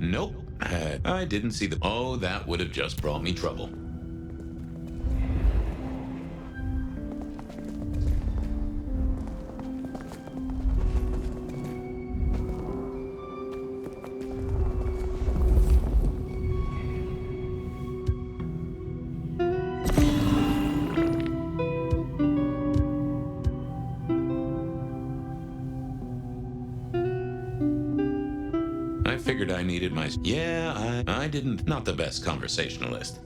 Nope. I didn't see the... Oh, that would have just brought me trouble. Figured I needed my... Yeah, I didn't... Not the best conversationalist.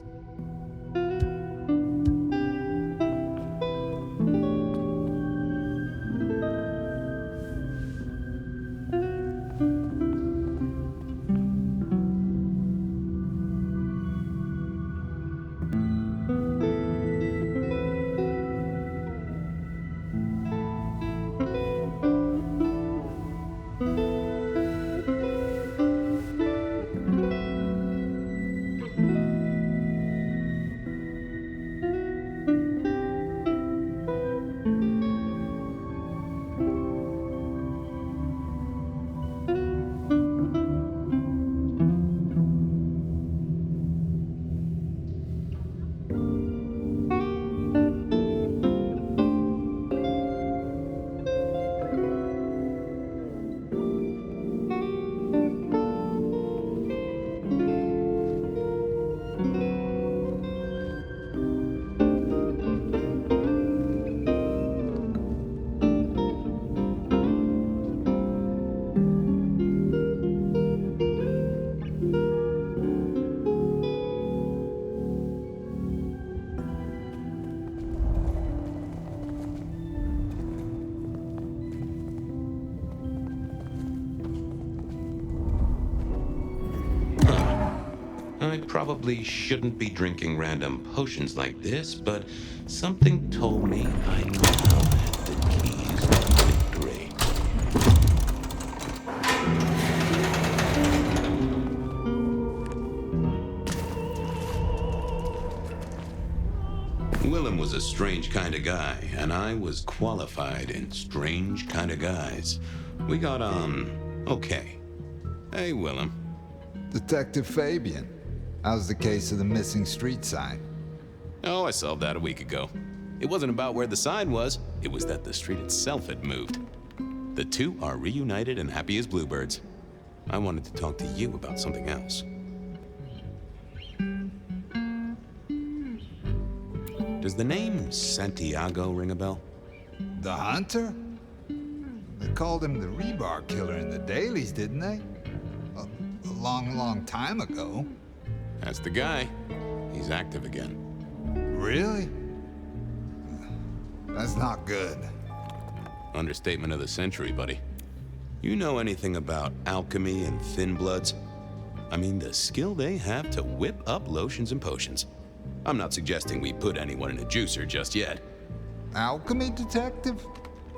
I probably shouldn't be drinking random potions like this, but something told me I now had the keys to victory. Willem was a strange kind of guy, and I was qualified in strange kind of guys. We got on okay. Hey, Willem. Detective Fabian. How's the case of the missing street sign? Oh, I solved that a week ago. It wasn't about where the sign was, it was that the street itself had moved. The two are reunited and happy as bluebirds. I wanted to talk to you about something else. Does the name Santiago ring a bell? The hunter? They called him the rebar killer in the dailies, didn't they? A long time ago. That's the guy. He's active again. Really? That's not good. Understatement of the century, buddy. You know anything about alchemy and thin bloods? I mean, the skill they have to whip up lotions and potions. I'm not suggesting we put anyone in a juicer just yet. Alchemy detective?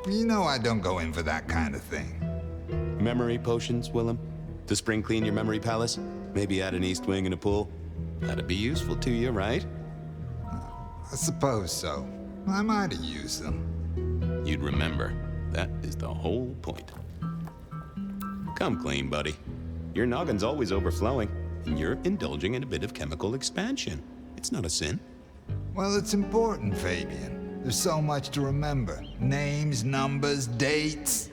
You know I don't go in for that kind of thing. Memory potions, Willem? To spring clean your memory palace? Maybe add an east wing and a pool? That'd be useful to you, right? I suppose so. I might have used them. You'd remember. That is the whole point. Come clean, buddy. Your noggin's always overflowing, and you're indulging in a bit of chemical expansion. It's not a sin. Well, it's important, Fabian. There's so much to remember. Names, numbers, dates.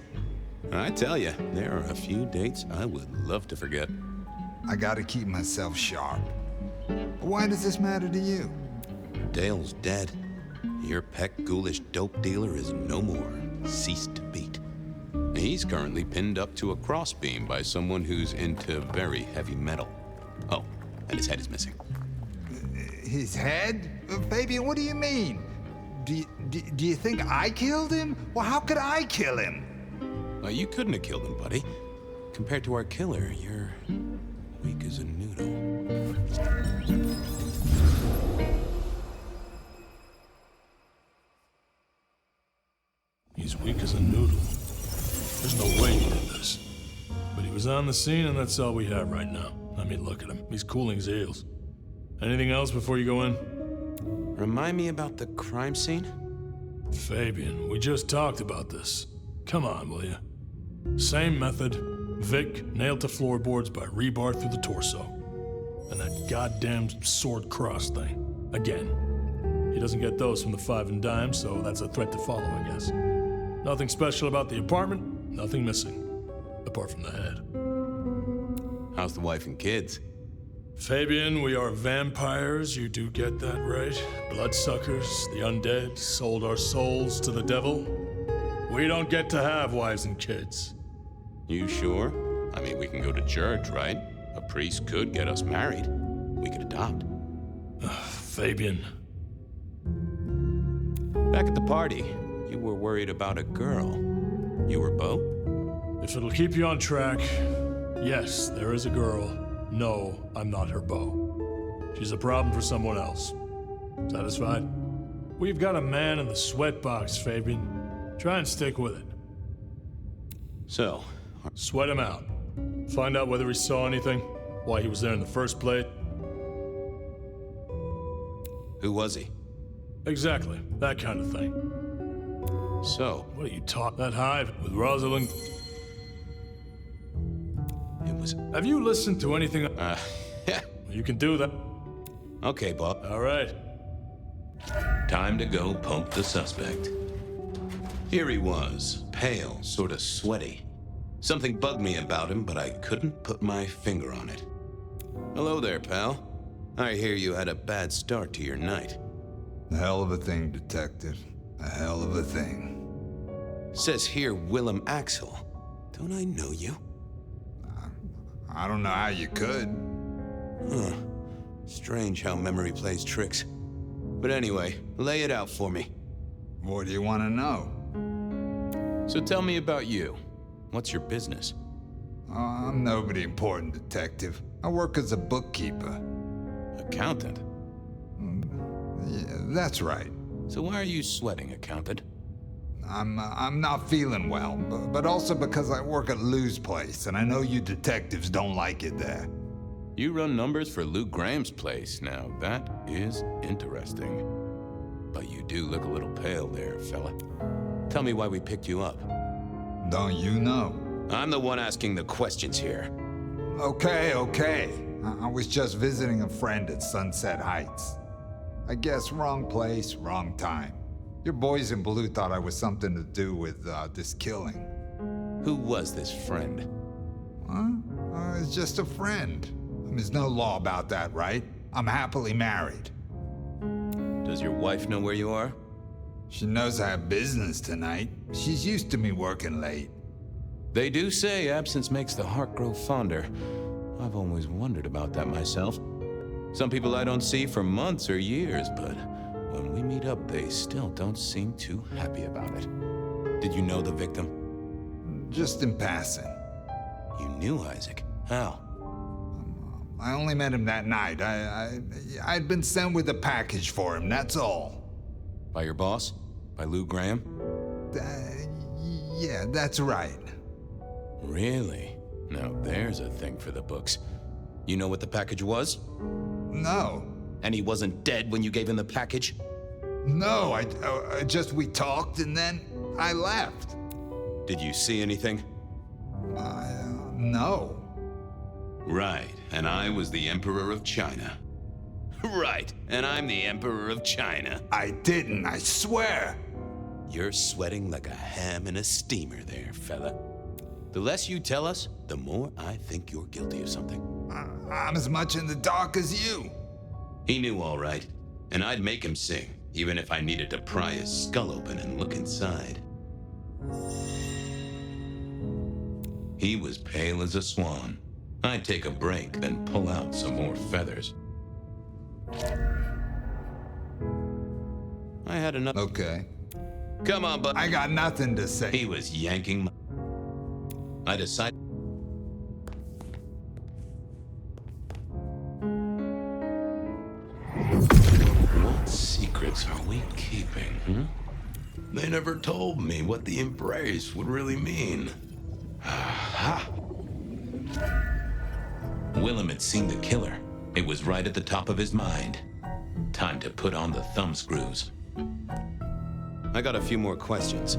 I tell you, there are a few dates I would love to forget. I gotta keep myself sharp. Why does this matter to you? Dale's dead. Your peck ghoulish dope dealer is no more. Ceased to beat. He's currently pinned up to a crossbeam by someone who's into very heavy metal. Oh, and his head is missing. His head? Fabian, what do you mean? Do you think I killed him? Well, how could I kill him? Well, you couldn't have killed him, buddy. Compared to our killer, you're weak as a noodle. He's weak as a noodle. There's no way he did this. But he was on the scene, and that's all we have right now. I mean, look at him. He's cooling his heels. Anything else before you go in? Remind me about the crime scene? Fabian, we just talked about this. Come on, will you? Same method, Vic nailed to floorboards by rebar through the torso. And that goddamn sword cross thing. Again. He doesn't get those from the five and dime, so that's a threat to follow, I guess. Nothing special about the apartment, nothing missing. Apart from the head. How's the wife and kids? Fabian, we are vampires, you do get that right. Bloodsuckers, the undead, sold our souls to the devil. We don't get to have wives and kids. You sure? I mean, we can go to church, right? A priest could get us married. We could adopt. Fabian. Back at the party, you were worried about a girl. You were Beau? If it'll keep you on track, yes, there is a girl. No, I'm not her beau. She's a problem for someone else. Satisfied? We've got a man in the sweatbox, Fabian. Try and stick with it. So, Sweat him out. Find out whether he saw anything, why he was there in the first place. who was he? Exactly, that kind of thing. So, What are you talking? That hive with Rosalind? it was... Have you listened to anything? yeah. You can do that. Okay, Bob. All right. Time to go poke the suspect. Here he was, pale, sort of sweaty. Something bugged me about him, but I couldn't put my finger on it. Hello there, pal. I hear you had a bad start to your night. A hell of a thing, Detective. A hell of a thing. Says here Willem Axel. Don't I know you? I don't know how you could. Huh. Strange how memory plays tricks. But anyway, lay it out for me. What do you want to know? So tell me about you. What's your business? I'm nobody important, Detective. I work as a bookkeeper. Accountant? Yeah, that's right. So why are you sweating, accountant? I'm not feeling well, but also because I work at Lou's place, and I know you detectives don't like it there. You run numbers for Lou Graham's place. Now, that is interesting. But you do look a little pale there, fella. Tell me why we picked you up. Don't you know? I'm the one asking the questions here. Okay. I was just visiting a friend at Sunset Heights. I guess wrong place, wrong time. Your boys in blue thought I was something to do with this killing. Who was this friend? Huh? It's just a friend. There's no law about that, right? I'm happily married. Does your wife know where you are? She knows I have business tonight. She's used to me working late. They do say absence makes the heart grow fonder. I've always wondered about that myself. Some people I don't see for months or years, but when we meet up, they still don't seem too happy about it. Did you know the victim? Just in passing. You knew Isaac. How? I only met him that night. I'd been sent with a package for him, that's all. By your boss? By Lou Graham? Yeah, that's right. Really? Now there's a thing for the books. You know what the package was? No. And he wasn't dead when you gave him the package? No, we talked and then I left. Did you see anything? No. Right, and I was the Emperor of China. Right, and I'm the Emperor of China. I didn't, I swear. You're sweating like a ham in a steamer there, fella. The less you tell us, the more I think you're guilty of something. I'm as much in the dark as you. He knew all right, and I'd make him sing, even if I needed to pry his skull open and look inside. He was pale as a swan. I'd take a break, then pull out some more feathers. I had enough. Okay. Come on, bud. I got nothing to say. He was yanking my... I decided... What secrets are we keeping, They never told me what the embrace would really mean. Aha! Willem had seen the killer. It was right at the top of his mind. Time to put on the thumbscrews. I got a few more questions.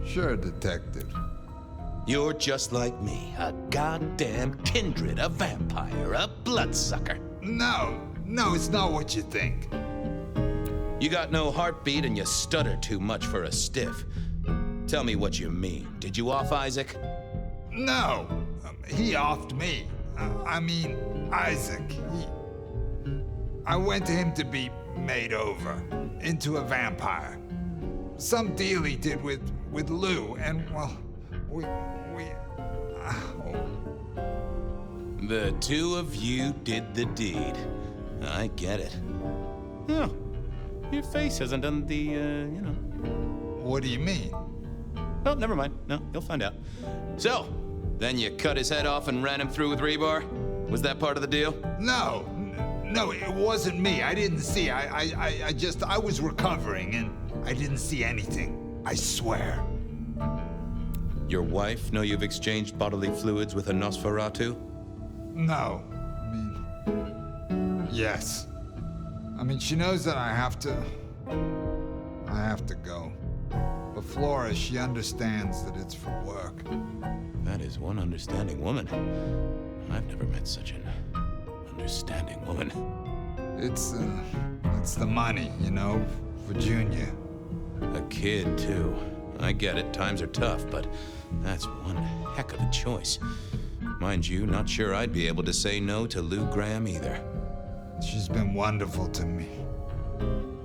Sure, Detective. You're just like me, a goddamn kindred, a vampire, a bloodsucker. No, it's not what you think. You got no heartbeat and you stutter too much for a stiff. Tell me what you mean. Did you off Isaac? No, he offed me. I mean, Isaac. I went to him to be made over into a vampire. Some deal he did with Lou, and well, The two of you did the deed. I get it. Oh, your face hasn't done the, What do you mean? Oh, never mind. No, you'll find out. So, then you cut his head off and ran him through with rebar? Was that part of the deal? No, it wasn't me. I didn't see. I was recovering and I didn't see anything. I swear. Your wife know you've exchanged bodily fluids with a Nosferatu? No. Yes. She knows that I have to go. But Flora, she understands that it's for work. That is one understanding woman. I've never met such an understanding woman. It's the money, for Junior. A kid, too. I get it, times are tough, but that's one heck of a choice. Mind you, not sure I'd be able to say no to Lou Graham either. She's been wonderful to me.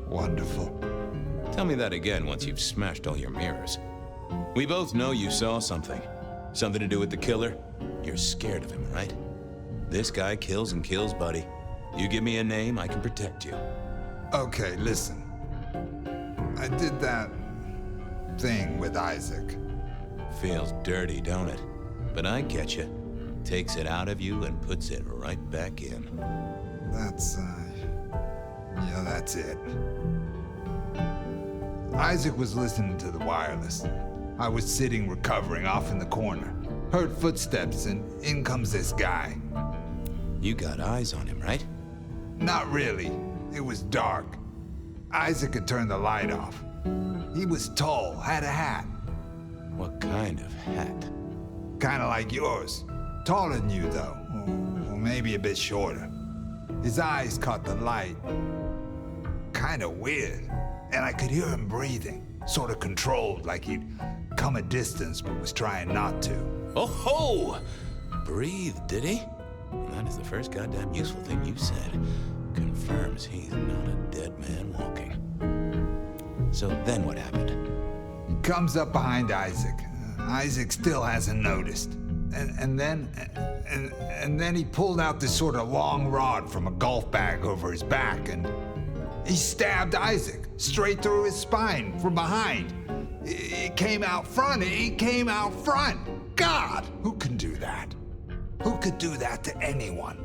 Wonderful. Tell me that again once you've smashed all your mirrors. We both know you saw something. Something to do with the killer? You're scared of him, right? This guy kills and kills, buddy. You give me a name, I can protect you. Okay, listen. I did that thing with Isaac. Feels dirty, don't it? But I get you. Takes it out of you and puts it right back in. That's it. Isaac was listening to the wireless. I was sitting recovering off in the corner. Heard footsteps and in comes this guy. You got eyes on him, right? Not really. It was dark. Isaac had turned the light off. He was tall, had a hat. What kind of hat? Kinda like yours. Taller than you, though. Or maybe a bit shorter. His eyes caught the light. Kinda weird. And I could hear him breathing. Sorta controlled, like he'd come a distance but was trying not to. Oh ho! Breathed, did he? That is the first goddamn useful thing you said. Confirms he's not a dead man walking. So then what happened? He comes up behind Isaac. Isaac still hasn't noticed. And then he pulled out this sort of long rod from a golf bag over his back, and he stabbed Isaac straight through his spine from behind. It came out front. God, who can do that? Who could do that to anyone?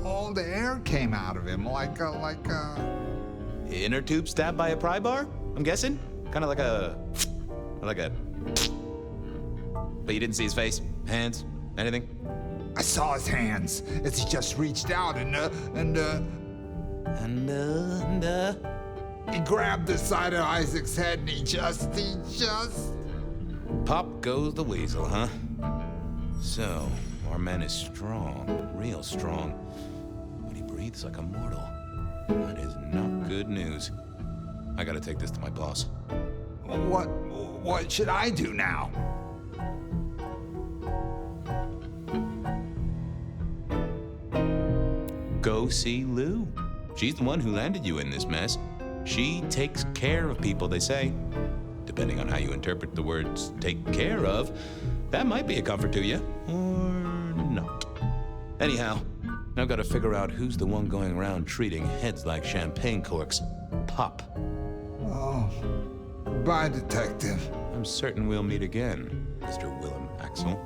All the air came out of him like a... Inner tube stabbed by a pry bar? I'm guessing? Kind of like a... But you didn't see his face? Hands? Anything? I saw his hands as he just reached out and he grabbed the side of Isaac's head and he just... Pop goes the weasel, huh? So, our man is strong, real strong, but he breathes like a mortal. That is not good news. I gotta take this to my boss. What should I do now? Go see Lou. She's the one who landed you in this mess. She takes care of people, they say. Depending on how you interpret the words take care of, that might be a comfort to you, or not. Anyhow, I've got to figure out who's the one going around treating heads like champagne corks. Pop. Oh, goodbye, Detective. I'm certain we'll meet again, Mr. Willem Axel.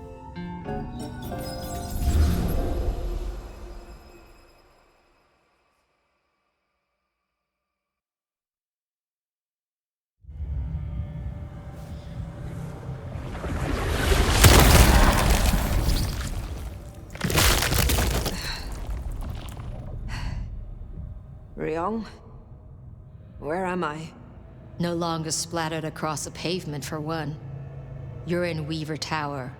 Ryong? Where am I? No longer splattered across a pavement, for one. You're in Weaver Tower.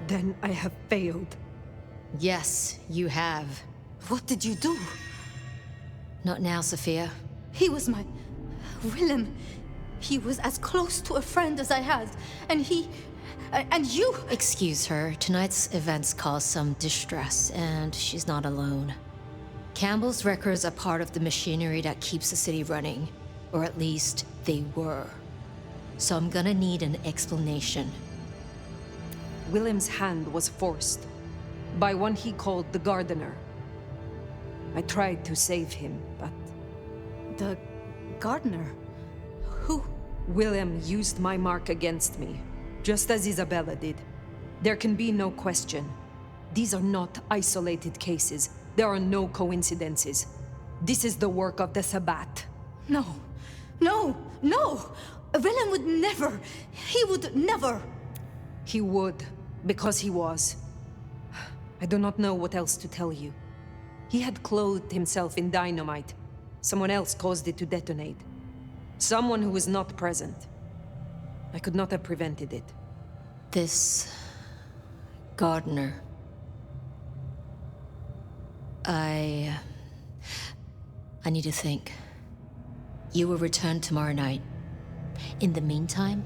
Then I have failed. Yes, you have. What did you do? Not now, Safia. He was my... Willem. He was as close to a friend as I had. And he... and you... Excuse her. Tonight's events caused some distress, and she's not alone. Campbell's records are part of the machinery that keeps the city running. Or at least, they were. So I'm gonna need an explanation. Willem's hand was forced by one he called the Gardener. I tried to save him, but... The gardener? Who? Willem used my mark against me, just as Isabella did. There can be no question. These are not isolated cases. There are no coincidences. This is the work of the Sabbat. No. No! No! Willem would never... He would never... He would, because he was. I do not know what else to tell you. He had clothed himself in dynamite. Someone else caused it to detonate. Someone who was not present. I could not have prevented it. This... Gardener... I need to think. You will return tomorrow night. In the meantime,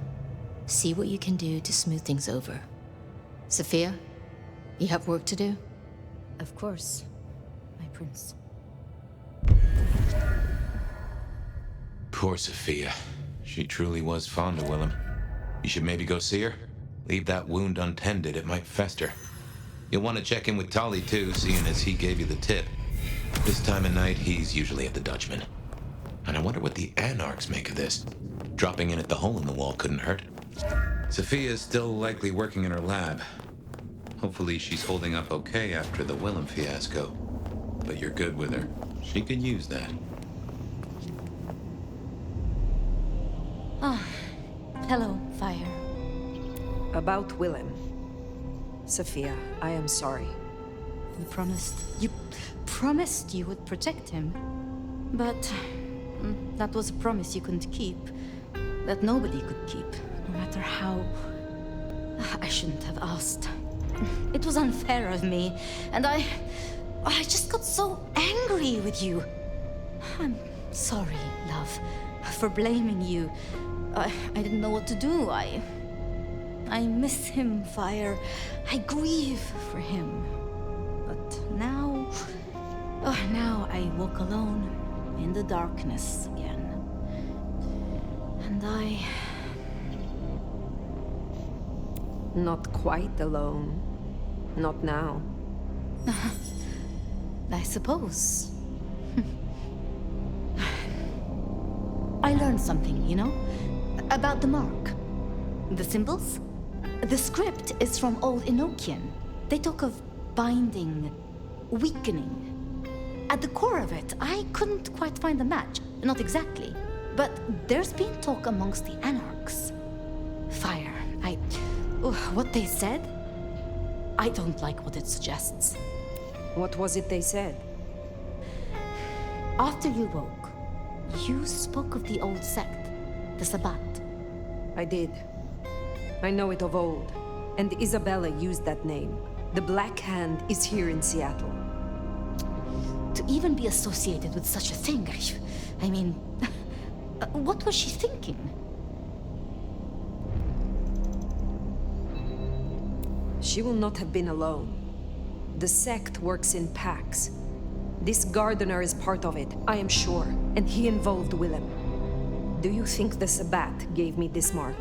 see what you can do to smooth things over. Safia, you have work to do? Of course, my prince. Poor Safia. She truly was fond of Willem. You should maybe go see her. Leave that wound untended, it might fester. You'll want to check in with Tolly too, seeing as he gave you the tip. This time of night, he's usually at the Dutchman. And I wonder what the Anarchs make of this. Dropping in at the hole in the wall couldn't hurt. Safia's still likely working in her lab. Hopefully she's holding up okay after the Willem fiasco. But you're good with her. She could use that. Ah, hello, Fire. About Willem. Safia, I am sorry. You promised you would protect him. But that was a promise you couldn't keep. That nobody could keep, no matter how... I shouldn't have asked. It was unfair of me, and I just got so angry with you. I'm sorry, love, for blaming you. I didn't know what to do. I miss him, Fire. I grieve for him. But now... now I walk alone in the darkness again. And I... Not quite alone. Not now. I suppose. I learned something, you know? About the mark. The symbols? The script is from Old Enochian. They talk of binding, weakening. At the core of it, I couldn't quite find a match. Not exactly. But there's been talk amongst the Anarchs. Fire. What they said? I don't like what it suggests. What was it they said? After you woke, you spoke of the old sect, the Sabbat. I did. I know it of old, and Isabella used that name. The Black Hand is here in Seattle. To even be associated with such a thing, I mean, what was she thinking? She will not have been alone. The sect works in packs. This Gardener is part of it, I am sure, and he involved Willem. Do you think the Sabbat gave me this mark?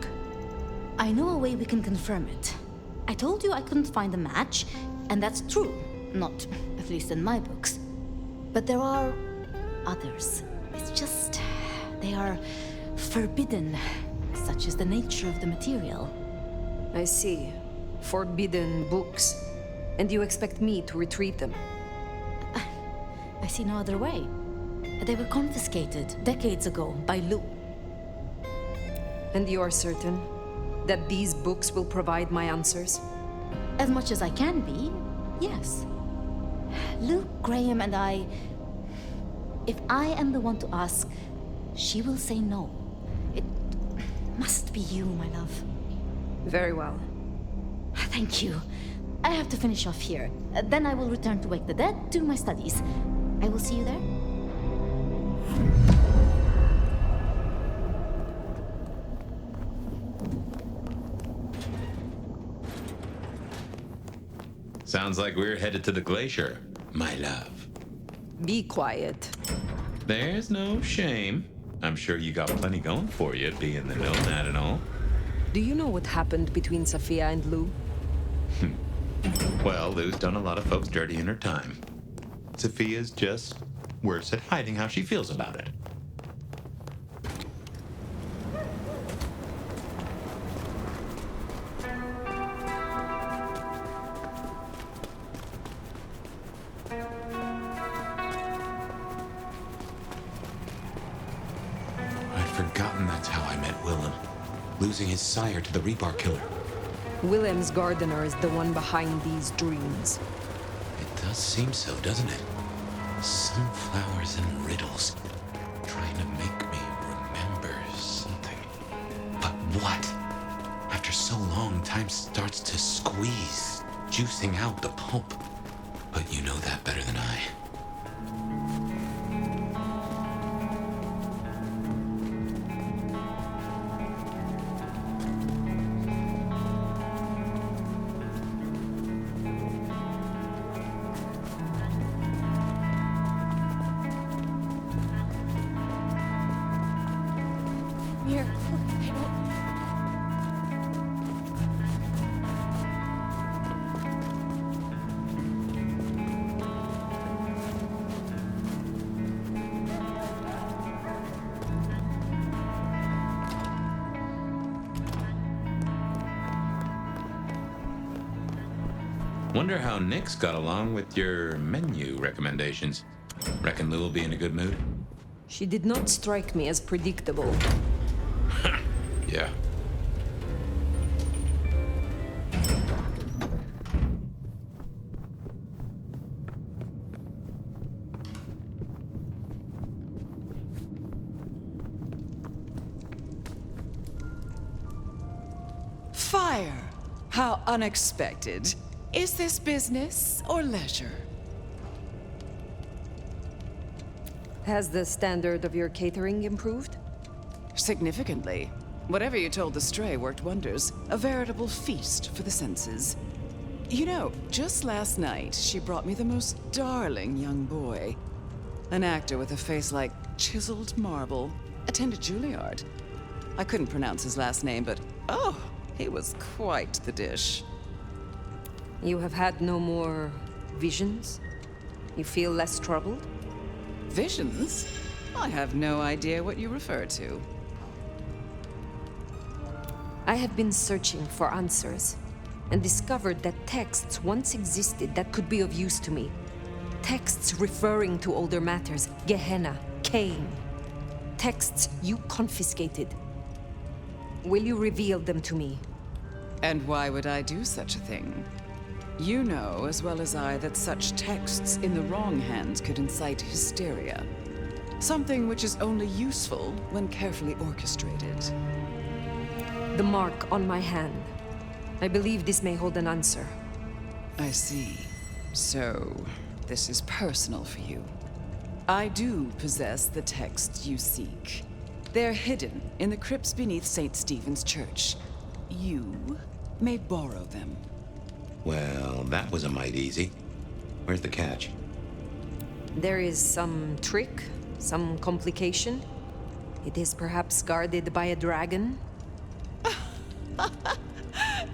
I know a way we can confirm it. I told you I couldn't find a match, and that's true. Not, at least in my books. But there are others. It's just... they are forbidden. Such is the nature of the material. I see. Forbidden books. And you expect me to retrieve them? I see no other way. They were confiscated decades ago by Lou. And you are certain that these books will provide my answers? As much as I can be, yes. Luke, Graham, and I... If I am the one to ask, she will say no. must be you, my love. Very well. Thank you. I have to finish off here. Then I will return to Wake the Dead to my studies. I will see you there. Sounds like we're headed to the glacier, my love. Be quiet. There's no shame. I'm sure you got plenty going for you, being the nomad and all. Do you know what happened between Safia and Lou? Well, Lou's done a lot of folks dirty in her time. Safia's just worse at hiding how she feels about it. I'd forgotten that's how I met Willem. Losing his sire to the rebar killer. Willem's gardener is the one behind these dreams. It does seem so, doesn't it? Sunflowers and riddles. Trying to make me remember something. But what? After so long, time starts to squeeze, juicing out the pulp. But you know that better than I. Here. Wonder how Nick's got along with your menu recommendations. Reckon Lou will be in a good mood? She did not strike me as predictable. Yeah. Fire! How unexpected. Is this business or leisure? Has the standard of your catering improved? Significantly. Whatever you told the stray worked wonders. A veritable feast for the senses. You know, just last night, she brought me the most darling young boy. An actor with a face like chiseled marble. Attended Juilliard. I couldn't pronounce his last name, but oh, he was quite the dish. You have had no more visions? You feel less troubled? Visions? I have no idea what you refer to. I have been searching for answers and discovered that texts once existed that could be of use to me. Texts referring to older matters, Gehenna, Cain. Texts you confiscated. Will you reveal them to me? And why would I do such a thing? You know as well as I that such texts in the wrong hands could incite hysteria. Something which is only useful when carefully orchestrated. The mark on my hand. I believe this may hold an answer. I see. So, this is personal for you. I do possess the texts you seek. They're hidden in the crypts beneath St. Stephen's Church. You may borrow them. Well, that was a mite easy. Where's the catch? There is some trick, some complication. It is perhaps guarded by a dragon.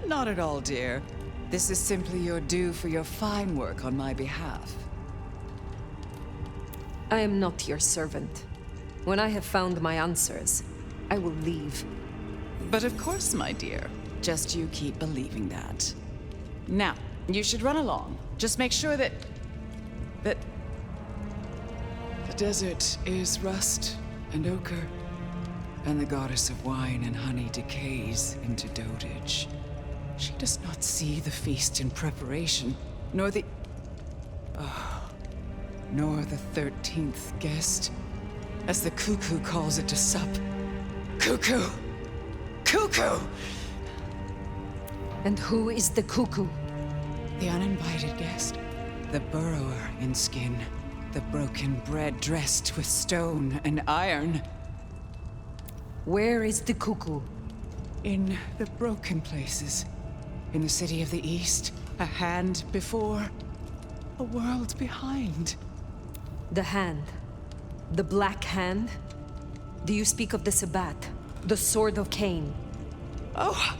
Not at all, dear. This is simply your due for your fine work on my behalf. I am not your servant. When I have found my answers, I will leave. But of course, my dear. Just you keep believing that. Now, you should run along. Just make sure that the desert is rust and ochre, and the goddess of wine and honey decays into dotage. She does not see the feast in preparation, nor the 13th guest, as the cuckoo calls it to sup. Cuckoo! cuckoo! And who is the cuckoo? The uninvited guest. The burrower in skin. The broken bread dressed with stone and iron. Where is the cuckoo? In the broken places. In the city of the East. A hand before. A world behind. The hand. The Black Hand? Do you speak of the Sabbat? The Sword of Cain? Oh,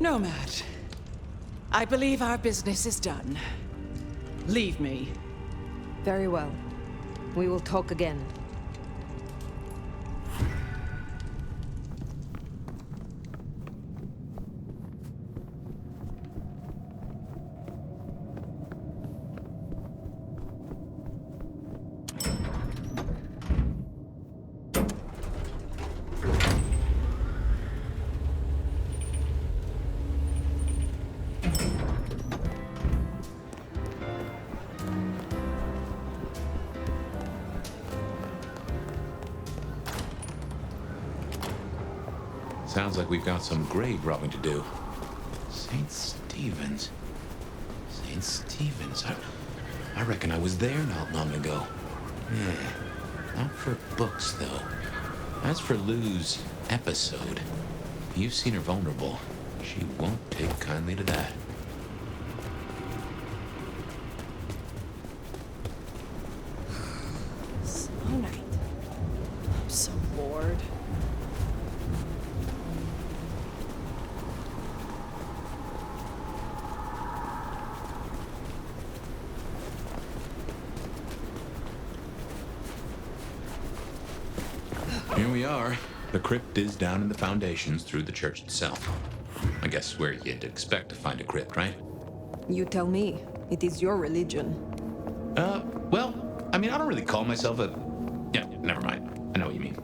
Nomad. I believe our business is done. Leave me. Very well. We will talk again. Sounds like we've got some grave robbing to do. St. Stephen's. St. Stephen's. I reckon I was there not long ago. Yeah. Not for books, though. As for Lou's episode, you've seen her vulnerable. She won't take kindly to that. Slow night. I'm so bored. Here we are. The crypt is down in the foundations through the church itself. I guess where you'd expect to find a crypt, right? You tell me. It is your religion. Well, I mean, I don't really call myself a... Yeah, never mind. I know what you mean.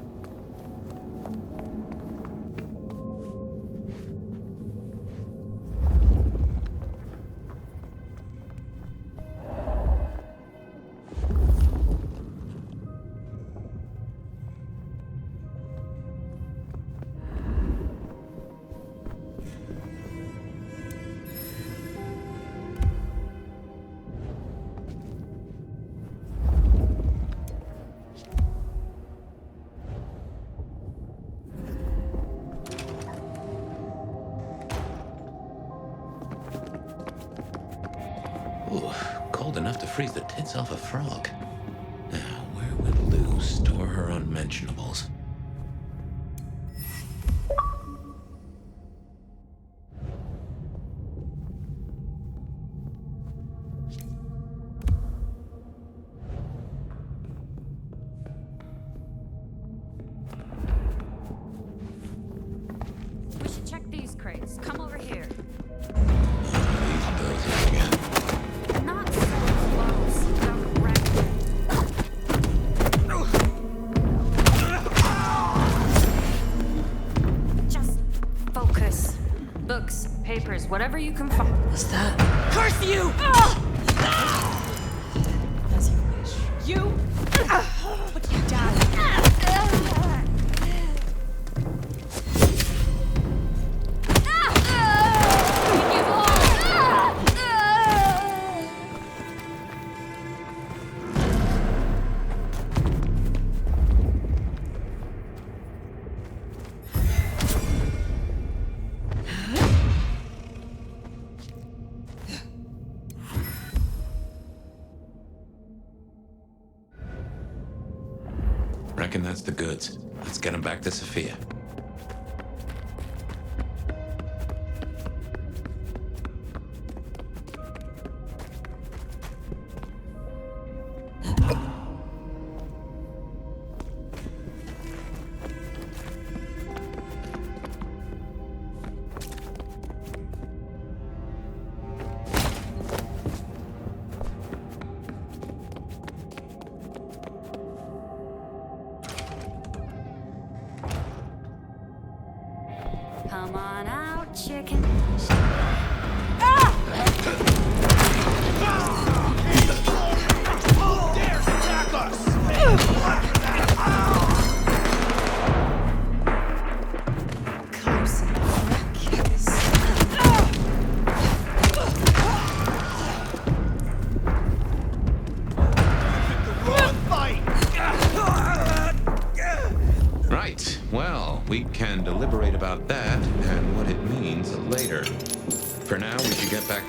Ooh, cold enough to freeze the tits off a frog. Now, where would Lou store her unmentionables? We should check these crates. Come over here. These dirty again. Not so close. Don't wreck it. Just focus. Books, papers, whatever you can find. What's that? Curse you! As you wish. You? But you die. Reckon that's the goods. Let's get them back to Safia. Come on out, chicken.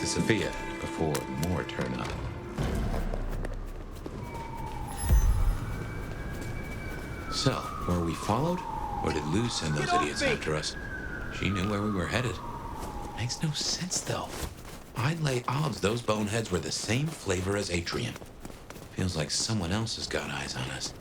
to Safia before more turn up. So, were we followed? Or did Lou send those idiots after us? She knew where we were headed. Makes no sense, though. I'd lay odds those boneheads were the same flavor as Atrium. Feels like someone else has got eyes on us.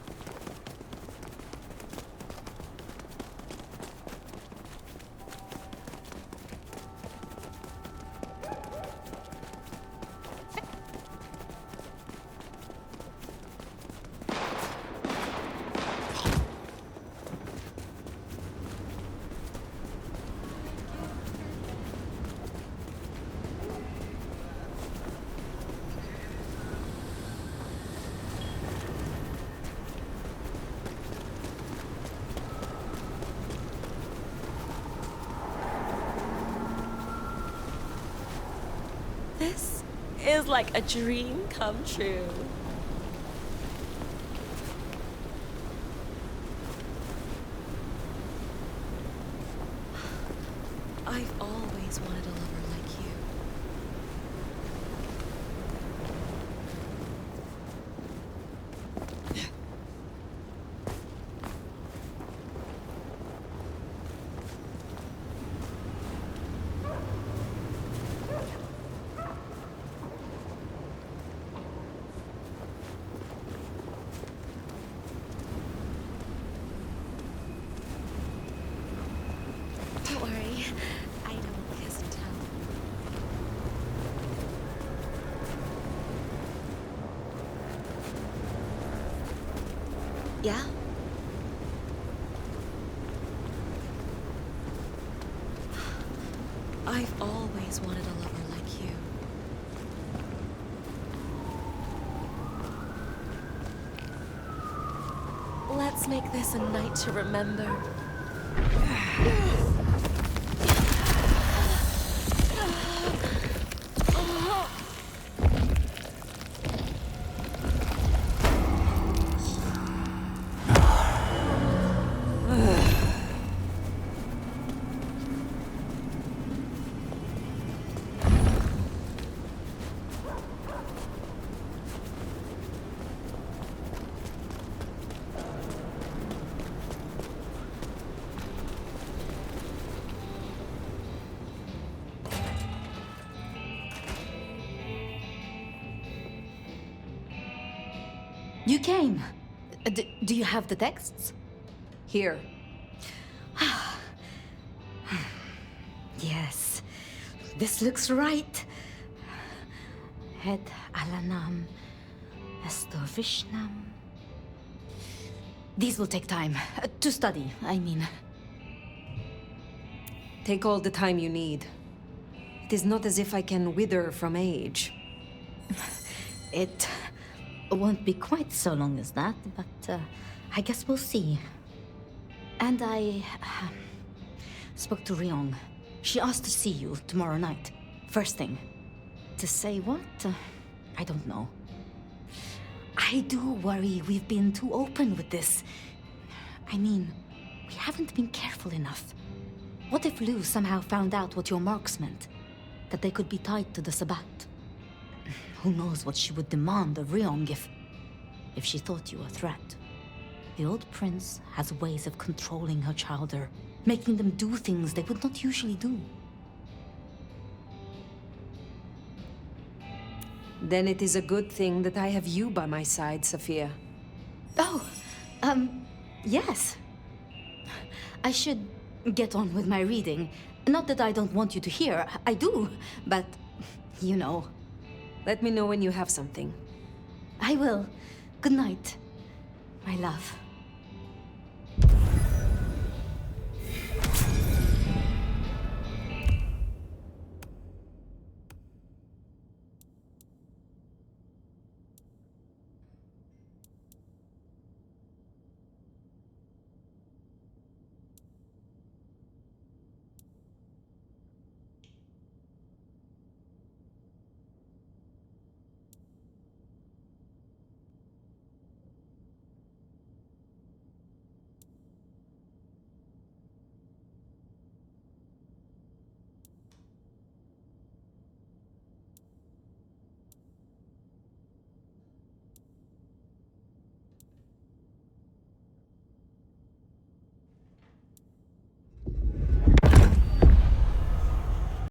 This is like a dream come true. I've always wanted a lover like you. Don't worry, I don't kiss and tell. Yeah? I've always wanted a lover like you. Let's make this a night to remember. You came. Do you have the texts? Here. Yes. This looks right. Het alanam estovishnam. These will take time. To study, I mean. Take all the time you need. It is not as if I can wither from age. It won't be quite so long as that, but I guess we'll see. And I spoke to Ryong. She asked to see you tomorrow night. First thing. To say what? I don't know. I do worry we've been too open with this. I mean, we haven't been careful enough. What if Lou somehow found out what your marks meant? That they could be tied to the Sabbat? Who knows what she would demand of Ryong if she thought you a threat. The old prince has ways of controlling her chowder, making them do things they would not usually do. Then it is a good thing that I have you by my side, Safia. Oh, yes. I should get on with my reading. Not that I don't want you to hear, I do, but, you know. Let me know when you have something. I will. Good night, my love.